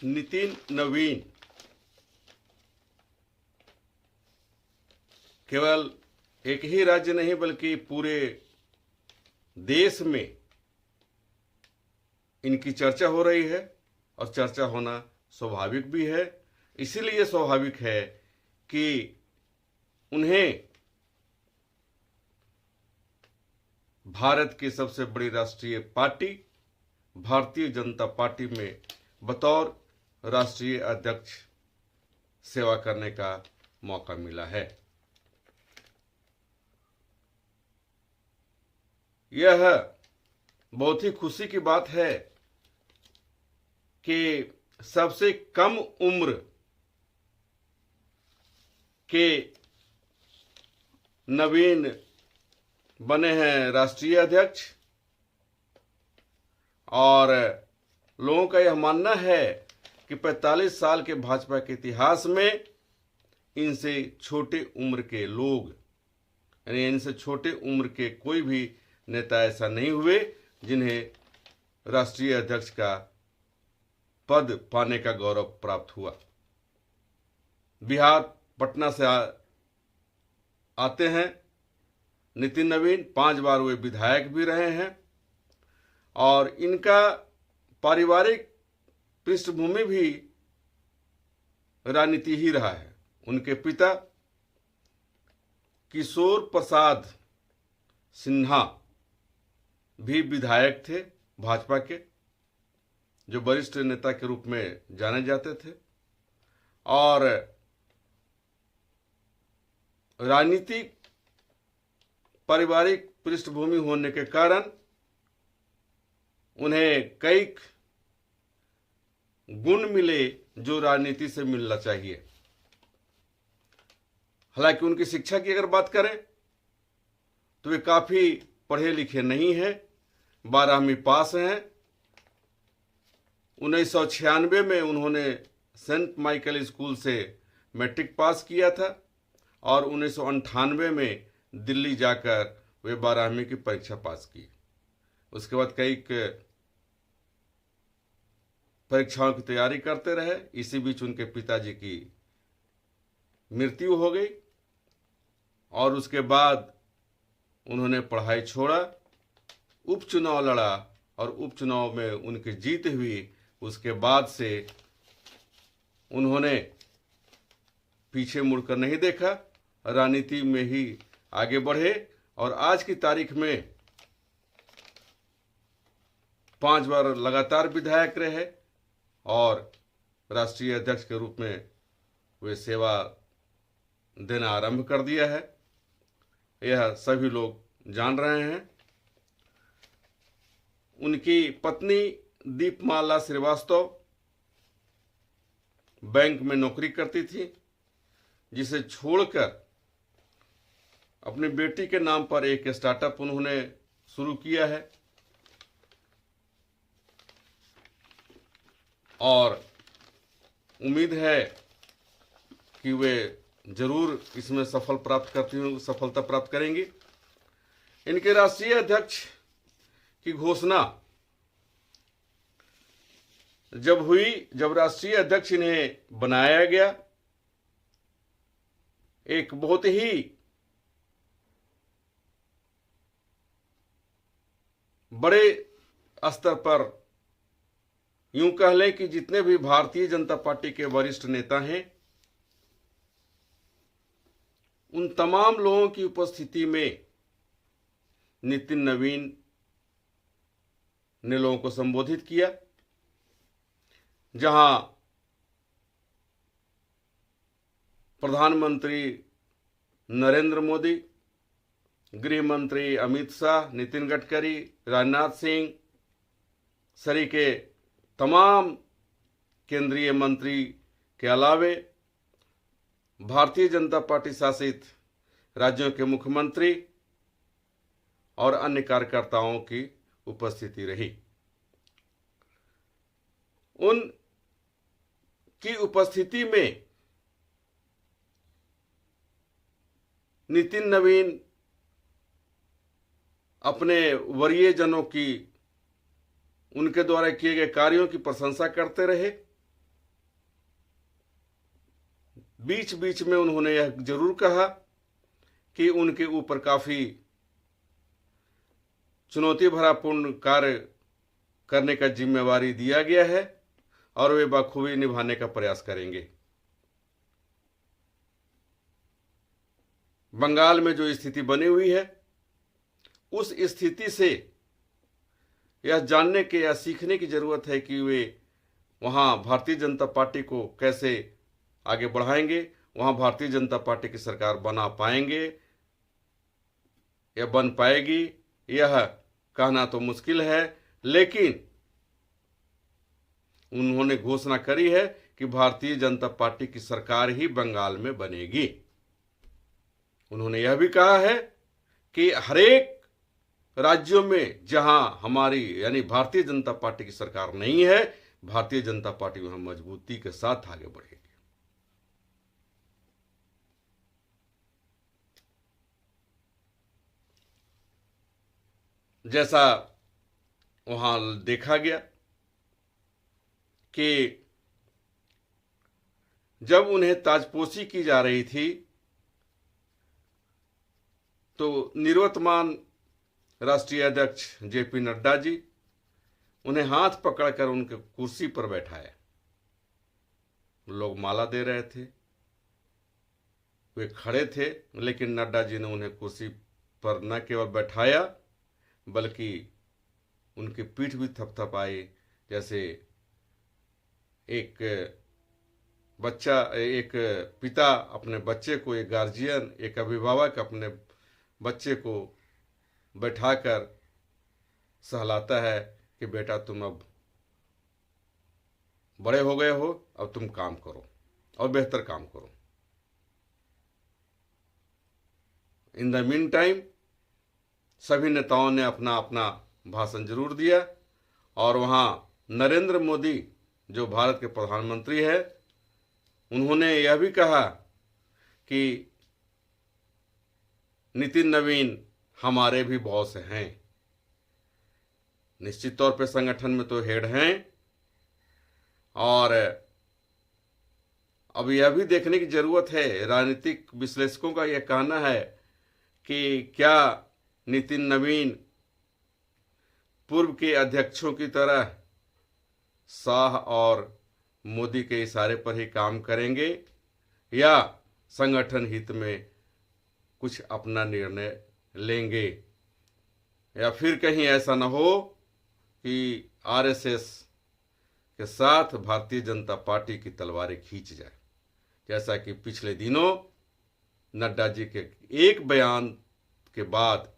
नितिन नवीन केवल एक ही राज्य नहीं बल्कि पूरे देश में इनकी चर्चा हो रही है और चर्चा होना स्वाभाविक भी है। इसीलिए स्वाभाविक है कि उन्हें भारत की सबसे बड़ी राष्ट्रीय पार्टी भारतीय जनता पार्टी में बतौर राष्ट्रीय अध्यक्ष सेवा करने का मौका मिला है। यह बहुत ही खुशी की बात है कि सबसे कम उम्र के नवीन बने हैं राष्ट्रीय अध्यक्ष और लोगों का यह मानना है कि 45 साल के भाजपा के इतिहास में इनसे छोटे उम्र के लोग यानी इनसे छोटे उम्र के कोई भी नेता ऐसा नहीं हुए जिन्हें राष्ट्रीय अध्यक्ष का पद पाने का गौरव प्राप्त हुआ। बिहार पटना से आते हैं नितिन नवीन, 5 बार वे विधायक भी रहे हैं और इनका पारिवारिक पृष्ठभूमि भी राजनीति ही रहा है। उनके पिता किशोर प्रसाद सिन्हा भी विधायक थे भाजपा के, जो वरिष्ठ नेता के रूप में जाने जाते थे और राजनीतिक पारिवारिक पृष्ठभूमि होने के कारण उन्हें कई गुण मिले जो राजनीति से मिलना चाहिए। हालांकि उनकी शिक्षा की अगर बात करें तो वे काफी पढ़े लिखे नहीं हैं, 12वीं पास हैं। 1996 में उन्होंने सेंट माइकल स्कूल से मैट्रिक पास किया था और 1998 में दिल्ली जाकर वे 12वीं की परीक्षा पास की। उसके बाद कई परीक्षाओं की तैयारी करते रहे। इसी बीच उनके पिताजी की मृत्यु हो गई और उसके बाद उन्होंने पढ़ाई छोड़ा, उपचुनाव लड़ा और उपचुनाव में उनकी जीत हुई। उसके बाद से उन्होंने पीछे मुड़कर नहीं देखा, राजनीति में ही आगे बढ़े और आज की तारीख में 5 बार लगातार विधायक रहे और राष्ट्रीय अध्यक्ष के रूप में वे सेवा देना आरंभ कर दिया है। यह सभी लोग जान रहे हैं। उनकी पत्नी दीपमाला श्रीवास्तव बैंक में नौकरी करती थी, जिसे छोड़कर अपनी बेटी के नाम पर एक स्टार्टअप उन्होंने शुरू किया है और उम्मीद है कि वे जरूर इसमें सफलता प्राप्त करेंगी। इनके राष्ट्रीय अध्यक्ष की घोषणा जब हुई, जब राष्ट्रीय अध्यक्ष इन्हें बनाया गया, एक बहुत ही बड़े स्तर पर यूं कह लें कि जितने भी भारतीय जनता पार्टी के वरिष्ठ नेता हैं उन तमाम लोगों की उपस्थिति में नितिन नवीन ने लोगों को संबोधित किया, जहां प्रधानमंत्री नरेंद्र मोदी, गृह मंत्री अमित शाह, नितिन गडकरी, राजनाथ सिंह सरीके तमाम केंद्रीय मंत्री के अलावे भारतीय जनता पार्टी शासित राज्यों के मुख्यमंत्री और अन्य कार्यकर्ताओं की उपस्थिति रही। उन की उपस्थिति में नितिन नवीन अपने वरीय जनों की, उनके द्वारा किए गए कार्यों की प्रशंसा करते रहे बीच बीच में उन्होंने यह जरूर कहा कि उनके ऊपर काफी चुनौती भरा पूर्ण कार्य करने का जिम्मेवारी दिया गया है और वे बखूबी निभाने का प्रयास करेंगे। बंगाल में जो स्थिति बनी हुई है, उस स्थिति से यह जानने के या सीखने की जरूरत है कि वे वहां भारतीय जनता पार्टी को कैसे आगे बढ़ाएंगे, वहां भारतीय जनता पार्टी की सरकार बना पाएंगे या बन पाएगी, यह कहना तो मुश्किल है, लेकिन उन्होंने घोषणा करी है कि भारतीय जनता पार्टी की सरकार ही बंगाल में बनेगी। उन्होंने यह भी कहा है कि हरेक राज्यों में जहां हमारी यानी भारतीय जनता पार्टी की सरकार नहीं है, भारतीय जनता पार्टी वहां मजबूती के साथ आगे बढ़ेगी। जैसा वहां देखा गया कि जब उन्हें ताजपोशी की जा रही थी तो निवर्तमान राष्ट्रीय अध्यक्ष जेपी नड्डा जी उन्हें हाथ पकड़कर उनके कुर्सी पर बैठाया। लोग माला दे रहे थे, वे खड़े थे, लेकिन नड्डा जी ने उन्हें कुर्सी पर न केवल बैठाया बल्कि उनकी पीठ भी थपथपाई, जैसे एक पिता अपने बच्चे को, एक गार्जियन, एक अभिभावक अपने बच्चे को बैठाकर सहलाता है कि बेटा तुम अब बड़े हो गए हो, अब तुम काम करो और बेहतर काम करो। इन द मीन टाइम सभी नेताओं ने अपना अपना भाषण जरूर दिया और वहां नरेंद्र मोदी जो भारत के प्रधानमंत्री है, उन्होंने यह भी कहा कि नितिन नवीन हमारे भी बॉस हैं। निश्चित तौर पे संगठन में तो हेड हैं और अब यह भी देखने की जरूरत है, राजनीतिक विश्लेषकों का यह कहना है कि क्या नितिन नवीन पूर्व के अध्यक्षों की तरह शाह और मोदी के इशारे पर ही काम करेंगे या संगठन हित में कुछ अपना निर्णय लेंगे, या फिर कहीं ऐसा न हो कि आरएसएस के साथ भारतीय जनता पार्टी की तलवारें खींच जाए, जैसा कि पिछले दिनों नड्डा जी के एक बयान के बाद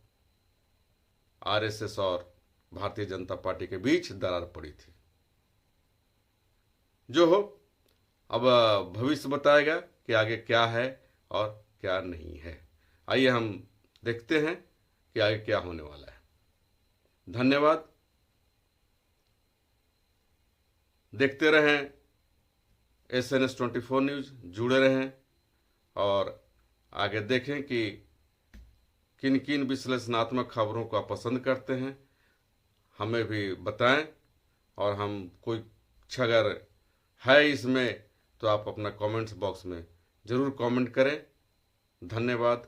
आरएसएस और भारतीय जनता पार्टी के बीच दरार पड़ी थी। जो हो, अब भविष्य बताएगा कि आगे क्या है और क्या नहीं है। आइए हम देखते हैं कि आगे क्या होने वाला है। धन्यवाद। देखते रहें SNS24 न्यूज, जुड़े रहें और आगे देखें कि किन किन विश्लेषणात्मक खबरों को आप पसंद करते हैं, हमें भी बताएं और हम कोई अगर है इसमें तो आप अपना कमेंट्स बॉक्स में ज़रूर कमेंट करें। धन्यवाद।